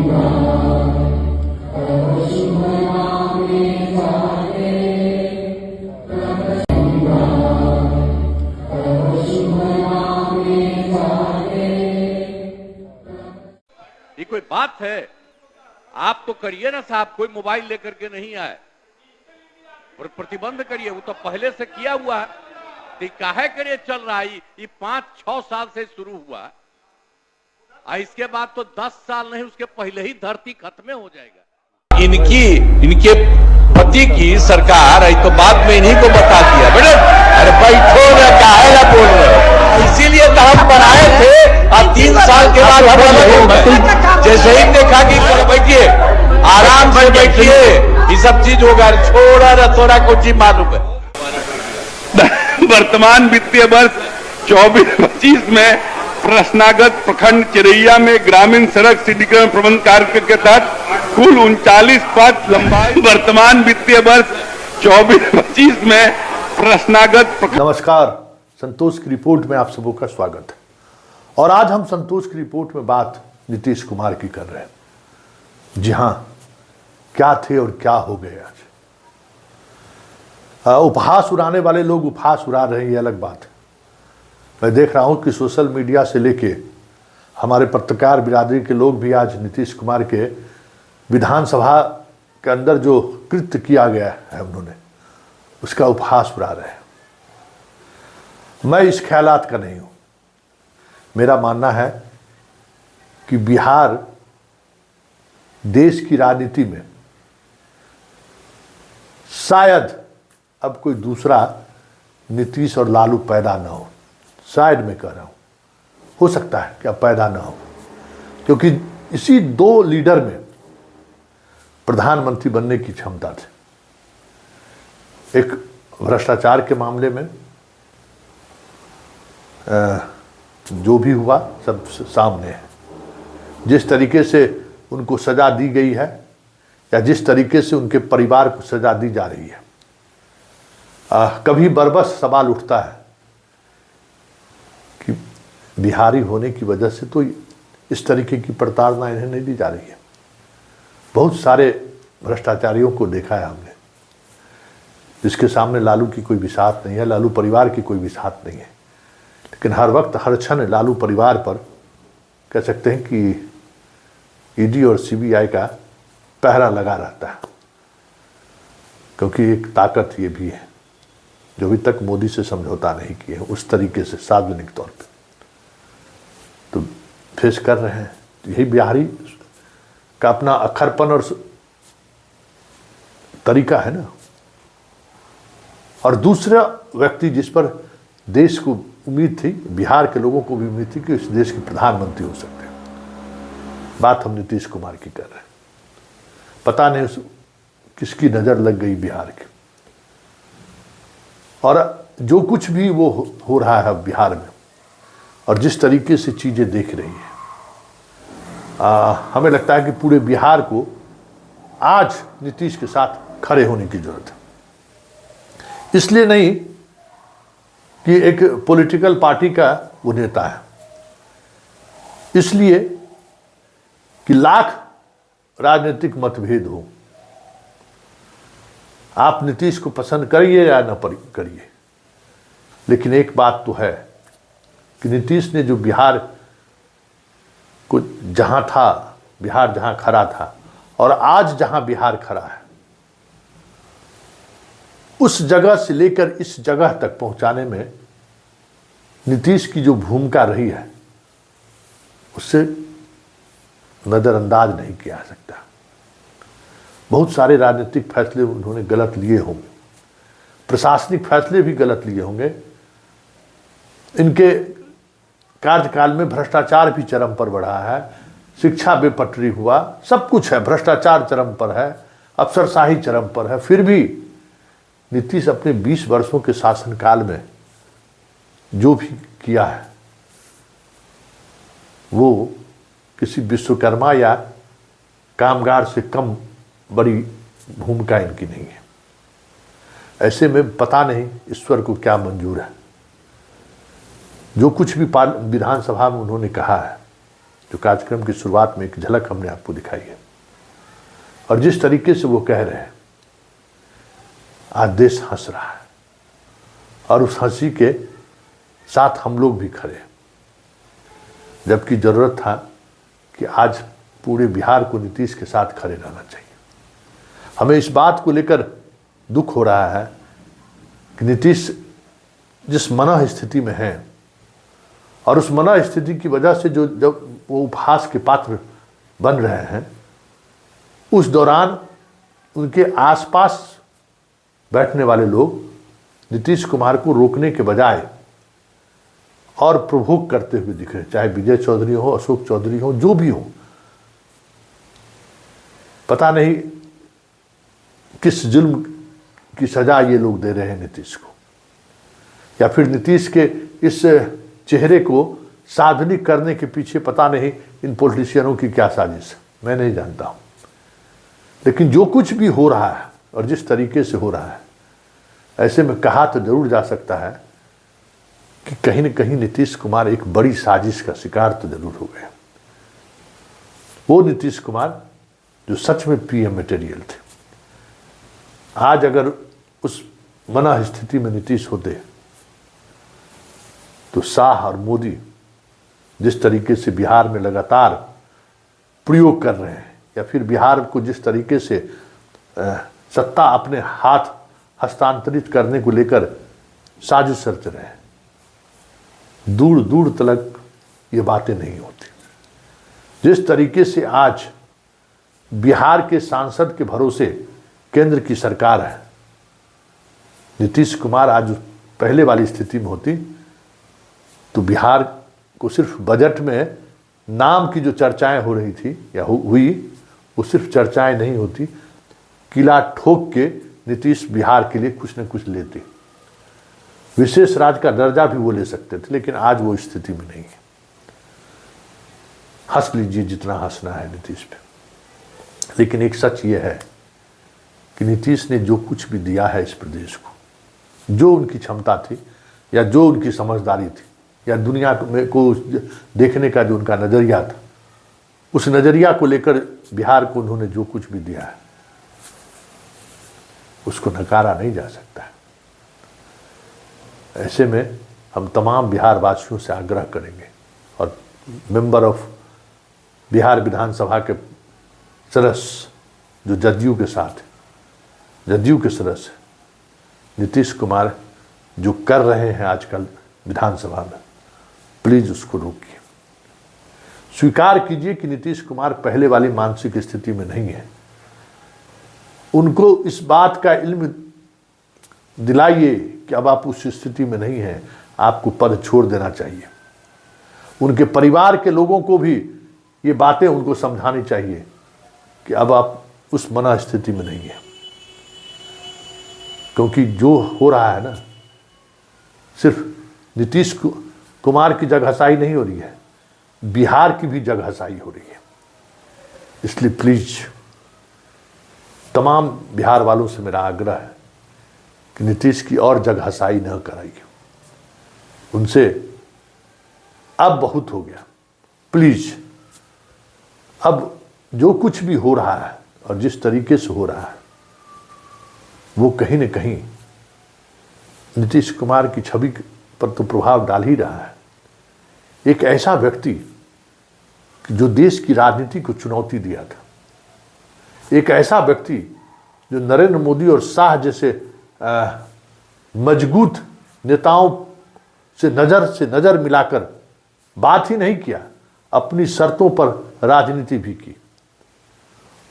ये कोई बात है? आप तो करिए ना साहब, कोई मोबाइल लेकर के नहीं आए और प्रतिबंध करिए, वो तो पहले से किया हुआ है। तो काहे करिए चल रहा है, ये 5-6 साल से शुरू हुआ है, इसके बाद तो 10 साल नहीं, उसके पहले ही धरती खत्म हो जाएगा। इनके पति की सरकार है तो बाद में इन्हीं को बता दिया बेटे, अरे बैठो ना, काहे ना बोल रहे हो, इसीलिए तो हम बनाए थे। अब 3 साल के बाद हम अलग हो गए। जैसे ही देखा कि बैठिए, आराम से बैठिए, ये सब चीज होगा, छोड़ा ना थोड़ा कुछ ही मालूम है। वर्तमान वित्तीय वर्ष 24-25 में प्रश्नागत प्रखंड चिरैया में ग्रामीण सड़क सुदृढ़ीकरण प्रबंध कार्यक्रम के तहत कुल 39 पथ लंबाई। वर्तमान वित्तीय वर्ष 24-25 में प्रश्नागत। नमस्कार, संतोष की रिपोर्ट में आप सबों का स्वागत है। और आज हम संतोष की रिपोर्ट में बात नीतीश कुमार की कर रहे हैं। जी हाँ, क्या थे और क्या हो गए आज। उपहास उड़ाने वाले लोग उपहास उड़ा रहे हैं, ये अलग बात है। मैं देख रहा हूं कि सोशल मीडिया से लेके हमारे पत्रकार बिरादरी के लोग भी आज नीतीश कुमार के विधानसभा के अंदर जो कृत्य किया गया है उन्होंने, उसका उपहास उड़ा रहे हैं। मैं इस ख्यालात का नहीं हूं। मेरा मानना है कि बिहार देश की राजनीति में शायद अब कोई दूसरा नीतीश और लालू पैदा न हो। शायद मैं कह रहा हूं, हो सकता है कि अब पैदा न हो, क्योंकि इसी 2 लीडर में प्रधानमंत्री बनने की क्षमता थी। एक भ्रष्टाचार के मामले में जो भी हुआ सब सामने है। जिस तरीके से उनको सजा दी गई है या जिस तरीके से उनके परिवार को सजा दी जा रही है, कभी बरबस सवाल उठता है कि बिहारी होने की वजह से तो इस तरीके की प्रताड़ना इन्हें नहीं दी जा रही है। बहुत सारे भ्रष्टाचारियों को देखा है हमने, जिसके सामने लालू की कोई विसाहत नहीं है, लालू परिवार की कोई विसाहत नहीं है, लेकिन हर वक्त हर क्षण लालू परिवार पर कह सकते हैं कि ईडी और सीबीआई का पहरा लगा रहता है। क्योंकि एक ताकत ये भी है जो अभी तक मोदी से समझौता नहीं किए उस तरीके से सार्वजनिक तौर पे तो फेस कर रहे हैं। यही बिहारी का अपना अक्खरपन और तरीका है ना। और दूसरा व्यक्ति जिस पर देश को उम्मीद थी, बिहार के लोगों को भी उम्मीद थी कि इस देश के प्रधानमंत्री हो सकते हैं, बात हम नीतीश कुमार की कर रहे हैं। पता नहीं किसकी नज़र लग गई बिहार की, और जो कुछ भी वो हो रहा है बिहार में और जिस तरीके से चीज़ें देख रही है, हमें लगता है कि पूरे बिहार को आज नीतीश के साथ खड़े होने की जरूरत है। इसलिए नहीं कि एक पॉलिटिकल पार्टी का वो नेता है, इसलिए कि लाख राजनीतिक मतभेद हो, आप नीतीश को पसंद करिए या न करिए, लेकिन एक बात तो है कि नीतीश ने जो बिहार को जहां था, बिहार जहां खड़ा था और आज जहां बिहार खड़ा है, उस जगह से लेकर इस जगह तक पहुंचाने में नीतीश की जो भूमिका रही है उससे नज़रअंदाज नहीं किया जा सकता। बहुत सारे राजनीतिक फैसले उन्होंने गलत लिए होंगे, प्रशासनिक फैसले भी गलत लिए होंगे। इनके कार्यकाल में भ्रष्टाचार भी चरम पर बढ़ा है, शिक्षा बेपटरी हुआ, सब कुछ है, भ्रष्टाचार चरम पर है, अफसरशाही चरम पर है। फिर भी नीतीश अपने 20 वर्षों के शासनकाल में जो भी किया है वो किसी विश्वकर्मा या कामगार से कम बड़ी भूमिका इनकी नहीं है। ऐसे में पता नहीं ईश्वर को क्या मंजूर है। जो कुछ भी विधानसभा में उन्होंने कहा है जो कार्यक्रम की शुरुआत में एक झलक हमने आपको दिखाई है, और जिस तरीके से वो कह रहे हैं, आज देश हंस रहा है और उस हंसी के साथ हम लोग भी खड़े हैं, जबकि जरूरत था कि आज पूरे बिहार को नीतीश के साथ खड़े रहना चाहिए। हमें इस बात को लेकर दुख हो रहा है कि नीतीश जिस मना स्थिति में है, और उस मना स्थिति की वजह से जो जब वो उपहास के पात्र बन रहे हैं, उस दौरान उनके आसपास बैठने वाले लोग नीतीश कुमार को रोकने के बजाय और प्रोवोक करते हुए दिख रहे हैं, चाहे विजय चौधरी हो, अशोक चौधरी हो, जो भी हो। पता नहीं किस जुल्म की सजा ये लोग दे रहे हैं नीतीश को, या फिर नीतीश के इस चेहरे को साधनिक करने के पीछे पता नहीं इन पॉलिटिशियनों की क्या साजिश है, मैं नहीं जानता हूं। लेकिन जो कुछ भी हो रहा है और जिस तरीके से हो रहा है, ऐसे में कहा तो जरूर जा सकता है कि कहीं न कहीं नीतीश कुमार एक बड़ी साजिश का शिकार तो जरूर हो गए। वो नीतीश कुमार जो सच में पीएम मटेरियल थे, आज अगर उस मना स्थिति में नीतीश होते तो शाह और मोदी जिस तरीके से बिहार में लगातार प्रयोग कर रहे हैं, या फिर बिहार को जिस तरीके से सत्ता अपने हाथ हस्तांतरित करने को लेकर साजिश रच रहे हैं, दूर दूर तक ये बातें नहीं होती। जिस तरीके से आज बिहार के सांसद के भरोसे केंद्र की सरकार है, नीतीश कुमार आज पहले वाली स्थिति में होती तो बिहार को सिर्फ बजट में नाम की जो चर्चाएं हो रही थी या हुई, वो सिर्फ चर्चाएं नहीं होती, किला ठोक के नीतीश बिहार के लिए कुछ न कुछ लेते, विशेष राज्य का दर्जा भी वो ले सकते थे। लेकिन आज वो स्थिति में नहीं है। हंस लीजिए जितना हंसना है नीतीश पे, लेकिन एक सच ये है कि नीतीश ने जो कुछ भी दिया है इस प्रदेश को, जो उनकी क्षमता थी या जो उनकी समझदारी थी या दुनिया को देखने का जो उनका नजरिया था, उस नजरिया को लेकर बिहार को उन्होंने जो कुछ भी दिया है उसको नकारा नहीं जा सकता है। ऐसे में हम तमाम बिहार वासियों से आग्रह करेंगे, और मेंबर ऑफ बिहार विधानसभा के सदस्य जो जदयू के साथ, जदयू के सदस्य नीतीश कुमार जो कर रहे हैं आजकल विधानसभा में, प्लीज उसको रोकिए। स्वीकार कीजिए कि नीतीश कुमार पहले वाली मानसिक स्थिति में नहीं है। उनको इस बात का इल्म दिलाइए कि अब आप उस स्थिति में नहीं हैं, आपको पद छोड़ देना चाहिए। उनके परिवार के लोगों को भी ये बातें उनको समझानी चाहिए कि अब आप उस मना स्थिति में नहीं है। क्योंकि जो हो रहा है ना, सिर्फ नीतीश कुमार की जगहसाई नहीं हो रही है, बिहार की भी जगहसाई हो रही है। इसलिए प्लीज तमाम बिहार वालों से मेरा आग्रह है कि नीतीश की और जगहसाई न कराइए। उनसे अब बहुत हो गया। प्लीज अब जो कुछ भी हो रहा है और जिस तरीके से हो रहा है, वो कहीं न कहीं नीतीश कुमार की छवि पर तो प्रभाव डाल ही रहा है। एक ऐसा व्यक्ति जो देश की राजनीति को चुनौती दिया था, एक ऐसा व्यक्ति जो नरेंद्र मोदी और शाह जैसे मजबूत नेताओं से नजर मिलाकर बात ही नहीं किया, अपनी शर्तों पर राजनीति भी की,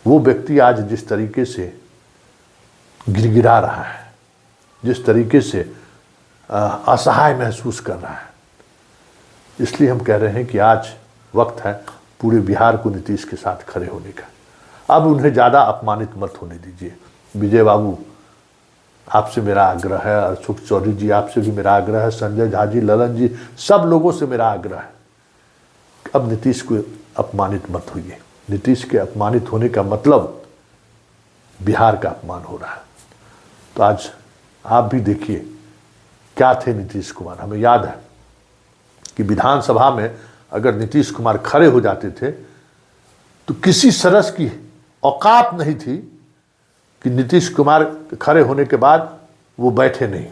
वो व्यक्ति आज जिस तरीके से गिड़गिड़ा रहा है, जिस तरीके से असहाय महसूस कर रहा है, इसलिए हम कह रहे हैं कि आज वक्त है पूरे बिहार को नीतीश के साथ खड़े होने का। अब उन्हें ज़्यादा अपमानित मत होने दीजिए। विजय बाबू, आपसे मेरा आग्रह है, अशोक चौधरी जी आपसे भी मेरा आग्रह है, संजय झा जी, ललन जी, सब लोगों से मेरा आग्रह है, अब नीतीश को अपमानित मत होइए। नीतीश के अपमानित होने का मतलब बिहार का अपमान हो रहा है। तो आज आप भी देखिए क्या थे नीतीश कुमार। हमें याद है कि विधानसभा में अगर नीतीश कुमार खड़े हो जाते थे तो किसी सरस की औकात नहीं थी कि नीतीश कुमार खड़े होने के बाद वो बैठे नहीं।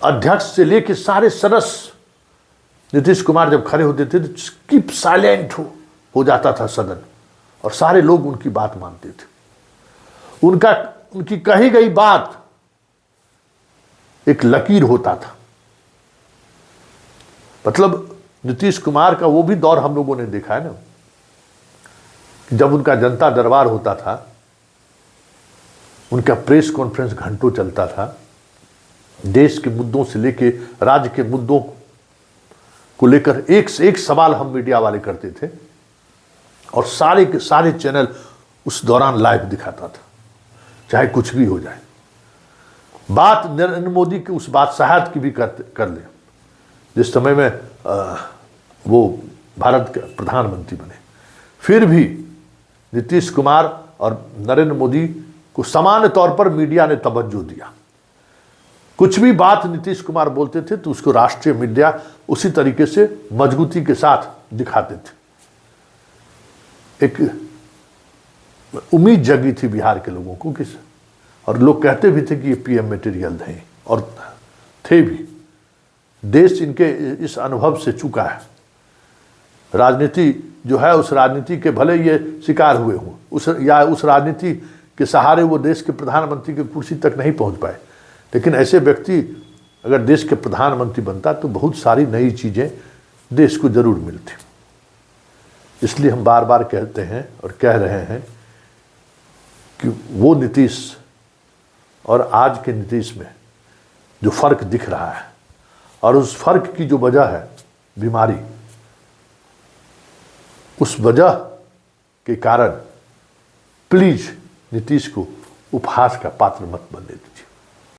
अध्यक्ष से लेकर सारे सदस्य नीतीश कुमार जब खड़े होते थे तो कीप साइलेंट हो जाता था सदन, और सारे लोग उनकी बात मानते थे। उनकी कही गई बात एक लकीर होता था। मतलब नीतीश कुमार का वो भी दौर हम लोगों ने देखा है ना, जब उनका जनता दरबार होता था, उनका प्रेस कॉन्फ्रेंस घंटों चलता था, देश के मुद्दों से लेके राज्य के मुद्दों को लेकर एक से एक सवाल हम मीडिया वाले करते थे, और सारे के सारे चैनल उस दौरान लाइव दिखाता था, चाहे कुछ भी हो जाए। बात नरेंद्र मोदी की उस बादशाहत की भी कर ले जिस समय में वो भारत के प्रधानमंत्री बने, फिर भी नीतीश कुमार और नरेंद्र मोदी को समान तौर पर मीडिया ने तवज्जो दिया। कुछ भी बात नीतीश कुमार बोलते थे तो उसको राष्ट्रीय मीडिया उसी तरीके से मजबूती के साथ दिखाते थे। एक उम्मीद जगी थी बिहार के लोगों को किस, और लोग कहते भी थे कि ये पीएम मटेरियल हैं, और थे भी। देश इनके इस अनुभव से चुका है। राजनीति जो है, उस राजनीति के भले ये शिकार हुए हों, उस राजनीति के सहारे वो देश के प्रधानमंत्री की कुर्सी तक नहीं पहुंच पाए, लेकिन ऐसे व्यक्ति अगर देश के प्रधानमंत्री बनता तो बहुत सारी नई चीज़ें देश को जरूर मिलती। इसलिए हम बार बार कहते हैं और कह रहे हैं कि वो नीतीश और आज के नीतीश में जो फर्क दिख रहा है, और उस फर्क की जो वजह है बीमारी, उस वजह के कारण प्लीज नीतीश को उपहास का पात्र मत बनने दीजिए।